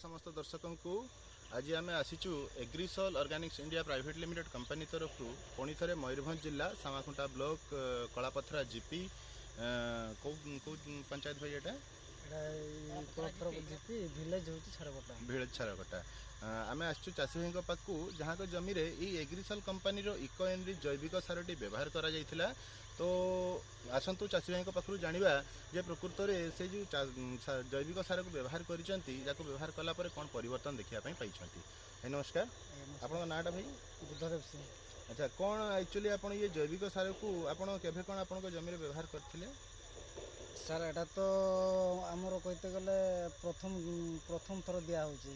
समस्त दर्शकों को आज आम आसीचु Agrisol Organics India private limited company तरफ पुणी थे मयूरभंज जिला सामाखुंटा ब्लॉक कलापथरा जीपी कौ पंचायत भाई एटा भिलेज छारकटा आम आसचु चाषी भाई पाक जहाँ जमी एग्रीसॉल कंपनी इको एनरी जैविक सारटी व्यवहार करा जाइथिला। तो आसतु चाषी भाई पाखु जाना जे प्रकृत में से जो जैविक सार को व्यवहार करछंती जाको व्यवहार कला पर कौन परिवर्तन देखा पाई। नमस्कार, आपन नाटा भाई? बुद्धदेव सिंह। अच्छा, कौन एक्चुअली आपन ये जैविक सार को आपन केभे कौन आपन जमी व्यवहार करथिले? सर एटा तो आमर कहते गले प्रथम थर दिया होची,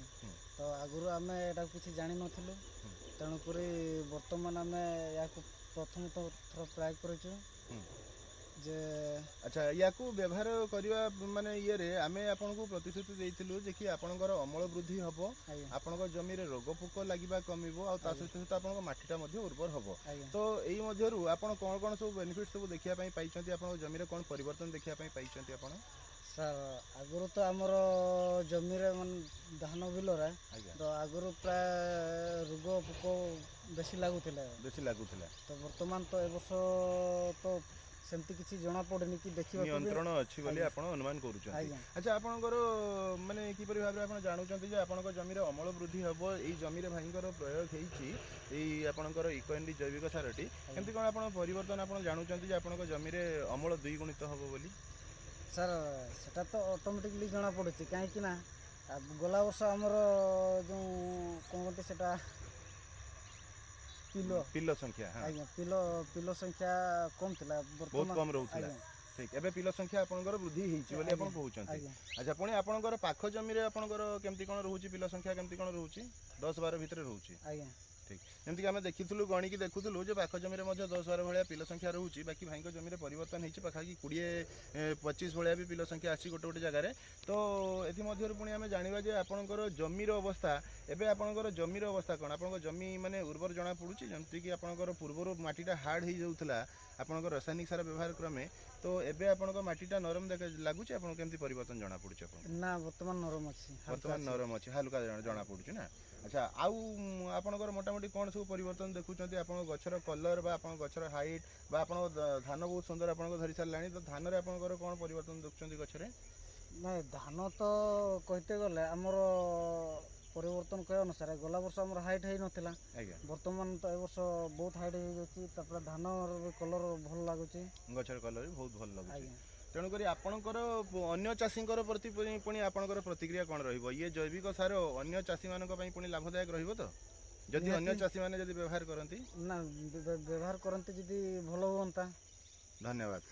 तो आगुरु आमे एटा किछि जानि नथिलु, तेणुक बर्तमान आमे या प्रथम थर ट्राई करूँ जे। अच्छा, या व्यवहार करवा माने ये रे आमे आपन को प्रतिश्रुति देइथिलु जे कि आपनकर अमल वृद्धि हबो, आपनकर जमी रे रोग पोक लागिबा कमिबो आ ता सहित आपनकर माटीटा मध्ये उर्वर हबो। तो एई मध्यरु आपन कोन कोन सब बेनिफिट सब देखिया पई पाइछंती, आपन जमी रे कोन परिवर्तन देखिया पई पाइछंती आपन? सर आगुरु तो आमर जमी रे मन धान बिल रे तो आगुरु प्राय रोग पोक बेसी लागुथिला तो वर्तमान तो ए वर्ष तो सेमती किसी जना पड़ेनि कि देखिबा नियंत्रण अछि बोली आपण अनुमान करूछन। अच्छा, आपनकर माने की परि भाबरे आपण जानुचंती जे आपनकर जमी रे अमल वृद्धि हबो, एई जमी रे भाईकर प्रयोग हेछि एई आपनकर इको एनडी जैविक सारटी केमती कोन आपण परिवर्तन आपण जानुचंती जे आपनकर जमी रे अमल द्विगुणित हबो बोली? सर सेटा तो ऑटोमेटिकली जना पड़ुछि काहे कि ना गला वर्ष हमर जो कोनते सेटा पिलो संख्या पिलो संख्या कम थिला, बहुत कम रहउथिला। ठीक, एबे पिलो संख्या आपनकर वृद्धि हेछि बोली आपण कहउचंती। अच्छा, पुणी आपनकर पाख जमी रे आपनकर केमती कोन रहउछि, पिलो संख्या केमती कोन रहउछि? 10-12 भितर रहउछि। ठीक, जमती कि आम देखिलु गणिकी देखुलु जो पाख जमी में 10-12 भाया पिलो संख्या रोचे, बाकी भाई जमी में परिवर्तन होती पाखापाखि 20-25 भाया भी पिलो संख्या आसी गोटे गोटे जगार। तो ये पुणी आम जाना जे आपंकर जमीर अवस्था एवं आपंकर जमीर अवस्था कौन, आप जमी माने उर्वर जना पड़ुची जमती कि आपंकर पूर्वर माटीटा हार्ड हो जाऊला आपंकर रासायनिक सार व्यवहार क्रमे, तो एबे आपंकर माटीटा नरम लगुच आपन केमती परिवर्तन जना पड़ुछ? ना वर्तमान नरम अच्छी, वर्तमान नरम अच्छी, हल्का जना पड़ुछ ना। अच्छा, आउ आपनकर मोटामोटी कौन सब परिवर्तन देखुंत आप गचर कलर बा आप गचर हाइट बा आप धान बहुत सुंदर आप धरी सारे, तो धान में आपनकर कौन परिवर्तन देखुं गचरे? ना धान तो कहते गले आमर परिवर्तन कह अनुसार गला वर्ष आमर हाइट है नथिला, वर्तमान तो ए वर्ष बहुत हाइट हो जाछि, तापर धान कलर भल लागुछि, गचर कलर भी बहुत भल लागुछि। तेणुक आपणकर अन्य चाषी प्रति पुणी आपणकर प्रतिक्रिया कौन रहिबो? ये जैविक सार अन्य चाषी मानक पई पुणी लाभदायक रहिबो तो जदि अन्य चाषी माने जदि व्यवहार करंती? ना व्यवहार करंती जदि भलो होंता। धन्यवाद।